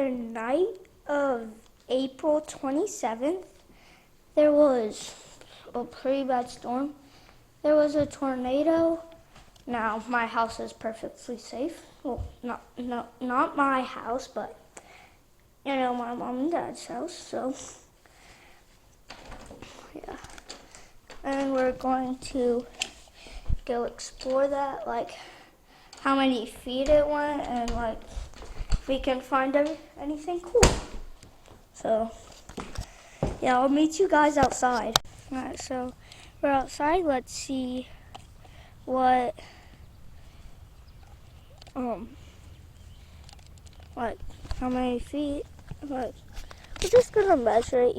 the night of April 27th, there was a pretty bad storm. There was a tornado. Now, my house is perfectly safe. Well, not my house, but, my mom and dad's house, so, yeah. And we're going to go explore that, like, how many feet it went, and, like, if we can find anything cool. So, yeah, I'll meet you guys outside. All right, so we're outside. Let's see what, like, how many feet. Like, we're just gonna measure it,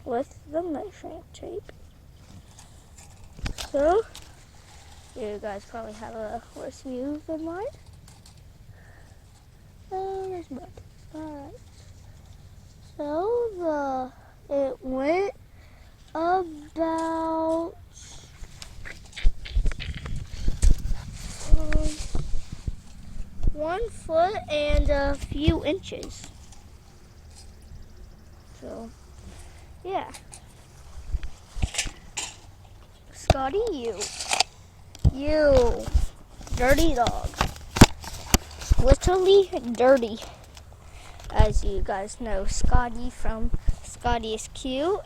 with the measuring tape. So, you guys probably have a worse view than mine. Oh, there's mud. Alright. So, it went about 1 foot and a few inches. So, yeah. Scotty, you dirty dog. Literally dirty. As you guys know, Scotty from Scotty is Cute.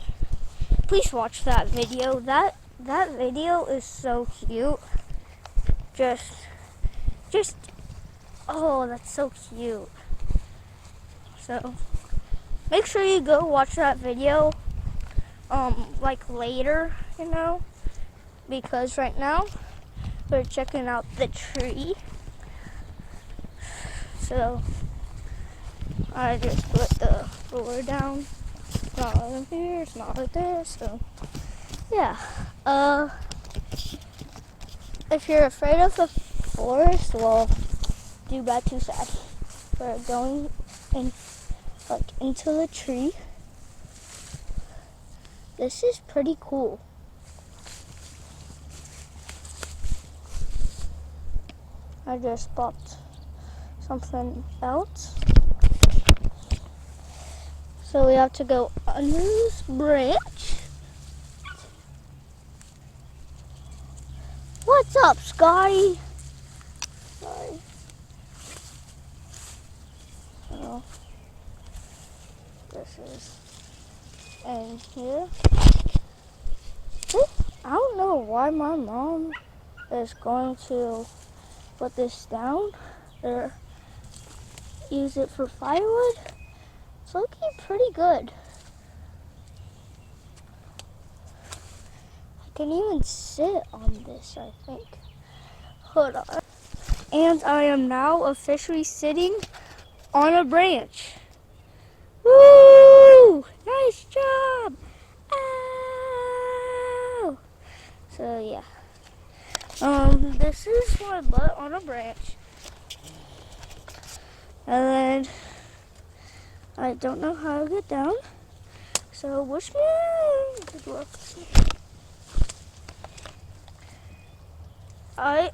Please watch that video. That video is so cute. Just, oh, that's so cute. So, make sure you go watch that video, like later, because right now we're checking out the tree. So, I just put the floor down. It's not like here, it's not like this, so, yeah. If you're afraid of the forest, well, too bad, too sad. We're going into the tree. This is pretty cool. I just bought something else. So we have to go under this branch. What's up, Scotty? Sorry. So, this is in here. I don't know why my mom is going to put this down or use it for firewood. It's looking pretty good. I can even sit on this, I think. Hold on. And I am now officially sitting on a branch. Woo! Nice job! Ow! So yeah. This is my butt on a branch. And then I don't know how to get down. So wish me good luck. I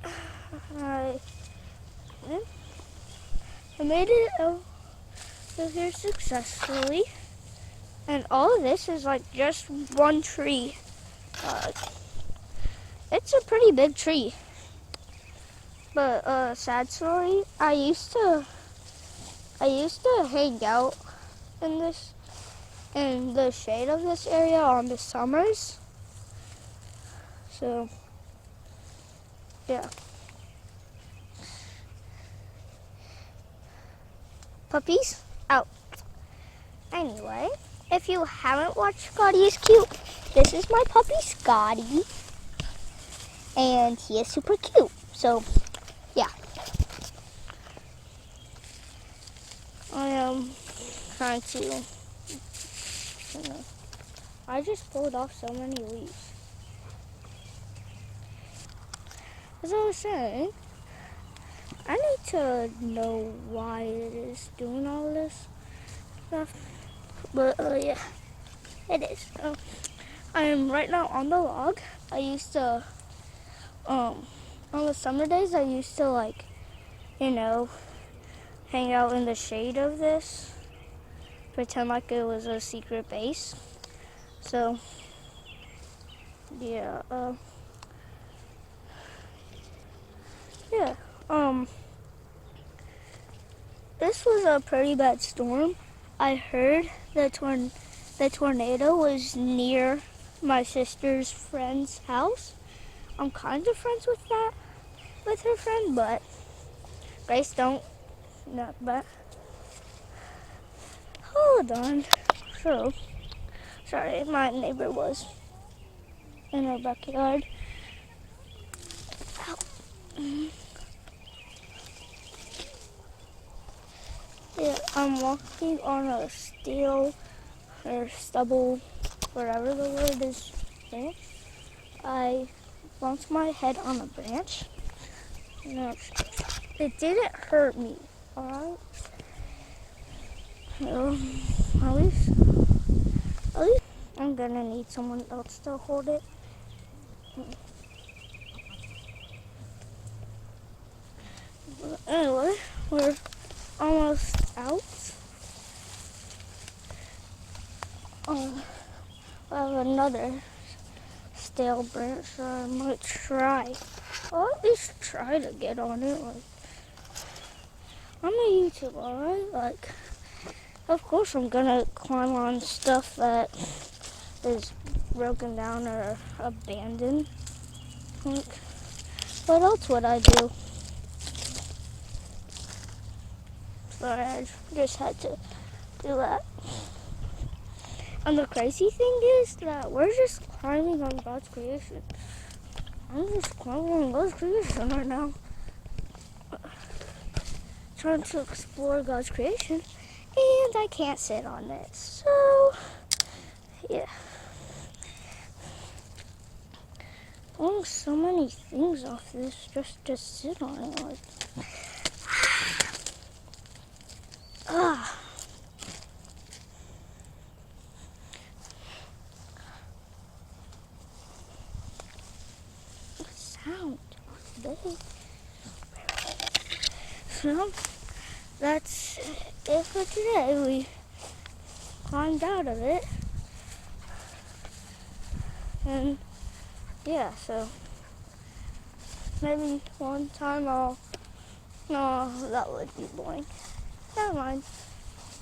made it over here successfully. And all of this is like just one tree. It's a pretty big tree. But sad story, I used to hang out in the shade of this area on the summers. So yeah. Puppies out. Anyway, if you haven't watched Scotty is Cute, this is my puppy Scotty. And he is super cute. So, yeah. I am trying to, I just pulled off so many leaves. As I was saying, I need to know why it is doing all this stuff. But, yeah, it is. I am right now on the log. I used to, on the summer days, I used to, hang out in the shade of this, pretend like it was a secret base. So, yeah, yeah, this was a pretty bad storm. I heard the tornado was near my sister's friend's house. I'm kind of friends with her friend, but Grace don't. No, but hold on. So, sorry, my neighbor was in her backyard. Yeah, I'm walking on a steel or stubble, whatever the word is, branch. I bumped my head on a branch. No, it didn't hurt me, alright? So, at least, I'm gonna need someone else to hold it. Anyway, we're almost out. I have another stale branch, so I might try. I'll at least try to get on it. Like, I'm a YouTuber, alright? Like, of course I'm gonna climb on stuff that is broken down or abandoned. Like, what else would I do? Sorry, I just had to do that. And the crazy thing is that we're just climbing on God's creation. I'm just climbing on God's creation right now. Trying to explore God's creation. And I can't sit on it. So, yeah. Oh, so many things off this just to sit on it. Like, ah. What sound? So, that's it for today. We climbed out of it. And, yeah, so maybe one time no, that would be boring. Never mind.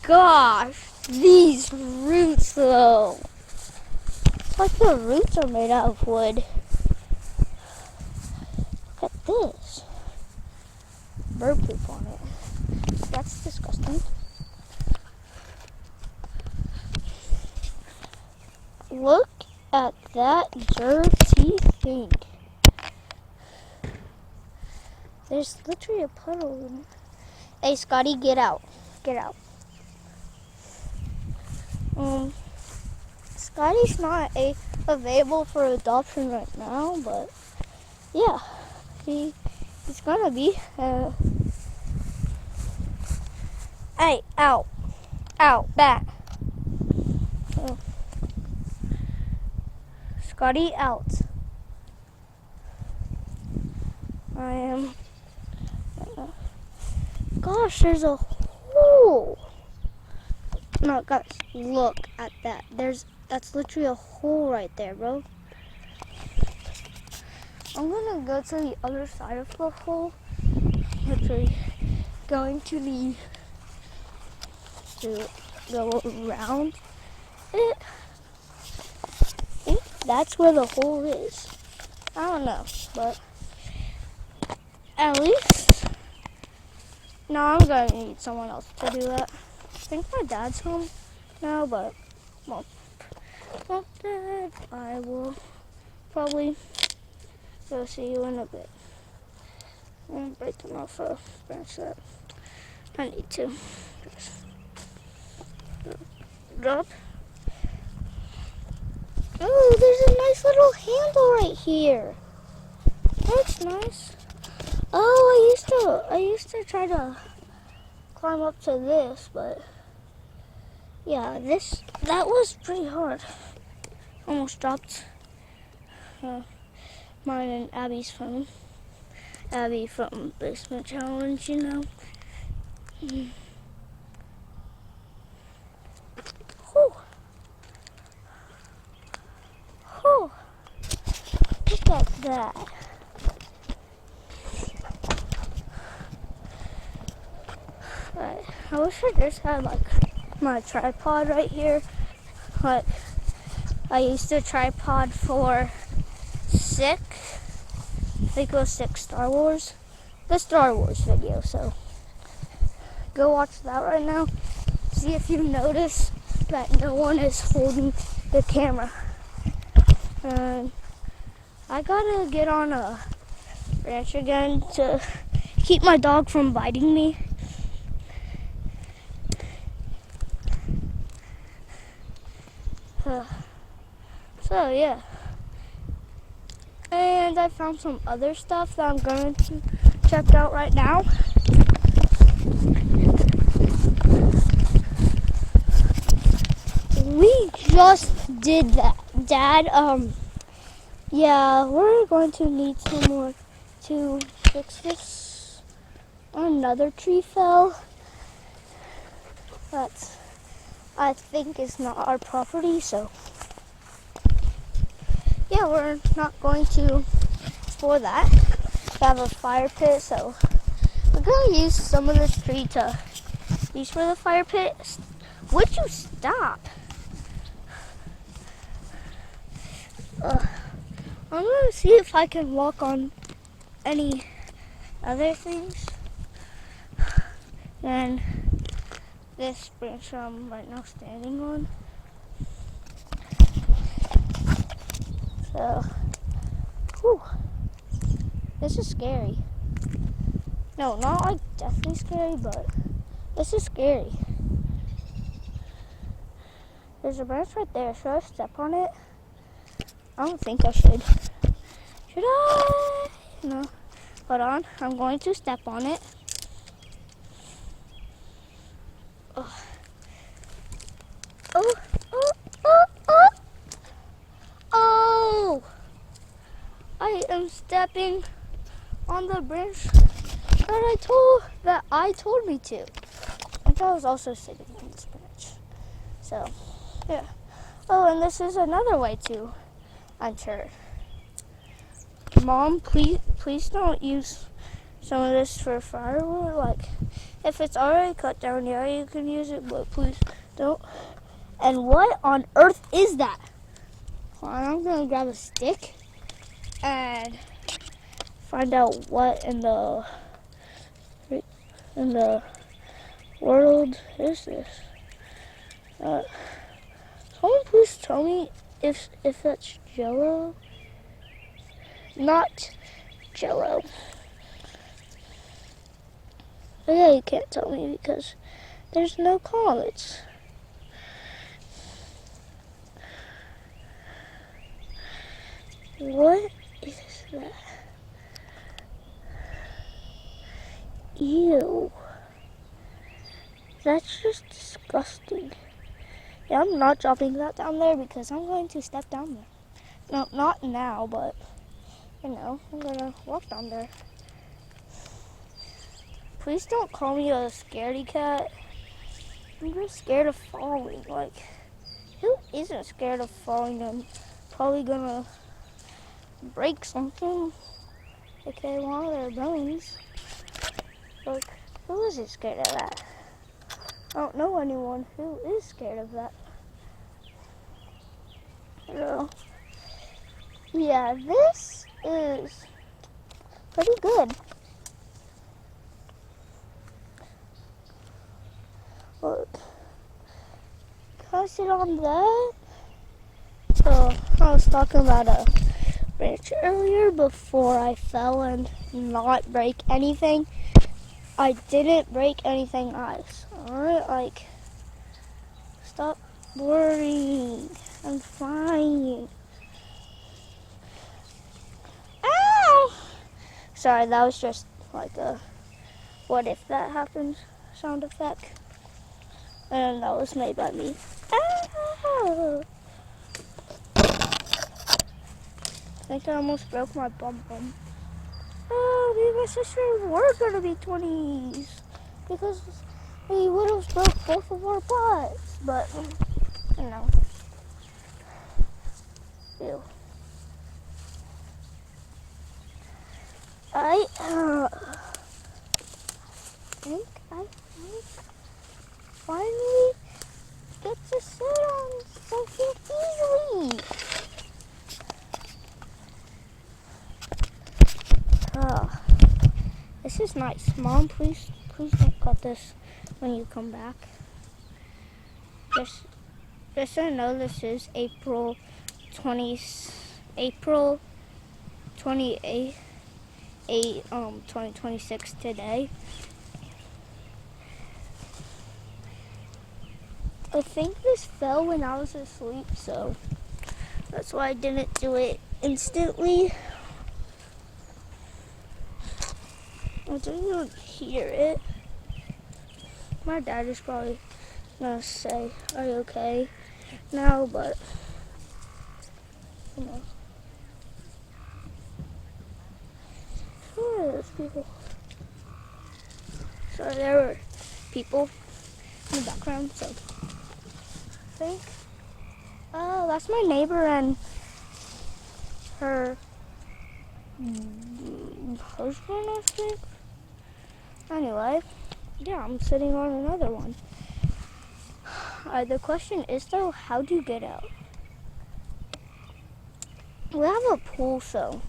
Gosh, these roots though. It's like the roots are made out of wood. Look at this. Bird poop on it. That's disgusting. Look at that dirty thing. There's literally a puddle in it. Hey, Scotty, get out. Get out. Scotty's not available for adoption right now, but yeah, he's gonna be. Hey, out, back. Scotty, out. I am. Gosh, there's a hole. No, guys, look at that. That's literally a hole right there, bro. I'm gonna go to the other side of the hole. Literally going to go around it. I think that's where the hole is. I don't know, but at least. No, I'm gonna need someone else to do that. I think my dad's home now, but well, Dad, I will probably go see you in a bit. I'm gonna break them off a branch that I need to just drop. Oh, there's a nice little handle right here. That's nice. Oh, I used to try to climb up to this, but yeah, that was pretty hard. Almost dropped mine and Abby's phone. Abby from Basement Challenge, you know. Whew. Whew. Look at that. But I wish I just had like my tripod right here. Like I used a tripod for 6. I think it was 6 Star Wars. The Star Wars video, so go watch that right now. See if you notice that no one is holding the camera. And I gotta get on a branch again to keep my dog from biting me. So yeah. And I found some other stuff that I'm going to check out right now. We just did that, Dad. Yeah, we're going to need some more to fix this. Another tree fell. That I think is not our property, so yeah, we're not going to explore that. We have a fire pit, so we're going to use some of this tree to use for the fire pit. Would you stop? I'm going to see if I can walk on any other things than this branch I'm right now standing on. So, whew, this is scary. No, not like deathly scary, but this is scary. There's a branch right there. Should I step on it? I don't think I should. Should I? No. Hold on. I'm going to step on it. Oh. Oh, oh, oh, oh. Oh! I am stepping on the branch that I told me to. And I was also sitting on this branch. So, yeah. Oh, and this is another way to enter. Mom, please don't use some of this for firewood. Like, if it's already cut down, yeah, you can use it, but please don't. And what on earth is that? Hold on, I'm gonna grab a stick and find out what in the world is this. Someone please tell me if that's Jello. Not Jello. Oh yeah, you can't tell me because there's no comments. What is that? Ew. That's just disgusting. Yeah, I'm not dropping that down there because I'm going to step down there. No, not now, but, you know, I'm going to walk down there. Please don't call me a scaredy cat. I'm just scared of falling. Like, who isn't scared of falling? I'm probably going to break something. Okay, one of their bones. Like, who isn't scared of that? I don't know anyone who is scared of that. So, yeah, this is pretty good. Look, can I sit on that? So, I was talking about a branch earlier before I fell and not break anything. I didn't break anything, guys. Alright, like, stop worrying. I'm fine. Ow! Sorry, that was just like a what if that happens sound effect. And that was made by me. Ow! I think I almost broke my bum bum. Oh, me and my sister were gonna be 20s because We would have broke both of our butts, but you know. Ew. I think finally get to sit on something easily. This is nice. Mom, please don't cut this when you come back. Just so you know, this is April 28th, 2026 today. I think this fell when I was asleep, so that's why I didn't do it instantly. I didn't even hear it. My dad is probably gonna say, "Are you okay?" now, but you know. Oh, there's people. Sorry, there were people in the background, so I think. Oh, that's my neighbor and her husband, I think. Anyway, yeah, I'm sitting on another one. The question is though, how do you get out? We have a pool, so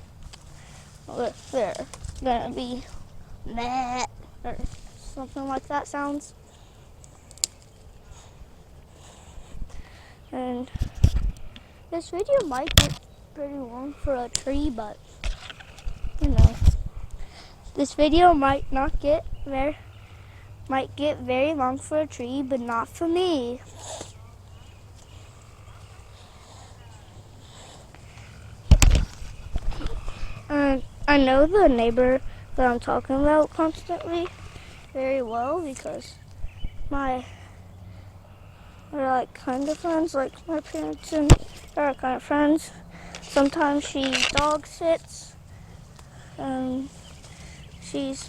they're gonna be meh or something like that sounds. And this video might get pretty long for a tree, but you know, this video might get very long for a tree, but not for me. And I know the neighbor that I'm talking about constantly very well because we're like kind of friends, like my parents and her are kind of friends. Sometimes she dog sits, and she's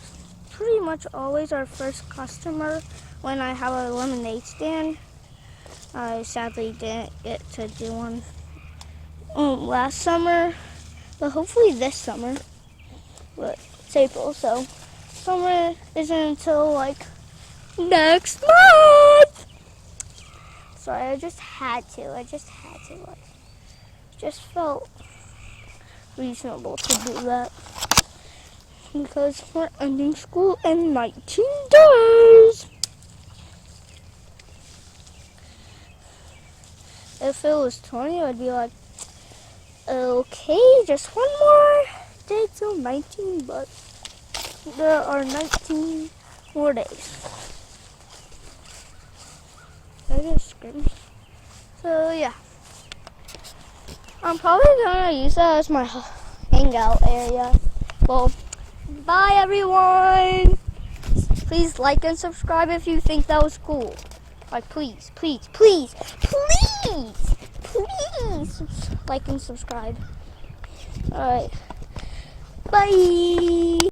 pretty much always our first customer when I have a lemonade stand. I sadly didn't get to do one last summer, but hopefully this summer. But it's April, so summer isn't until like next month. Sorry, I just had to. Like, just felt reasonable to do that because we're ending school in 19 days. If it was 20, I'd be like, okay, just one more day till 19, but there are 19 more days. I just screamed. So yeah, I'm probably gonna use that as my hangout area. Well, bye everyone. Please like and subscribe if you think that was cool. Like please like and subscribe. Alright, bye.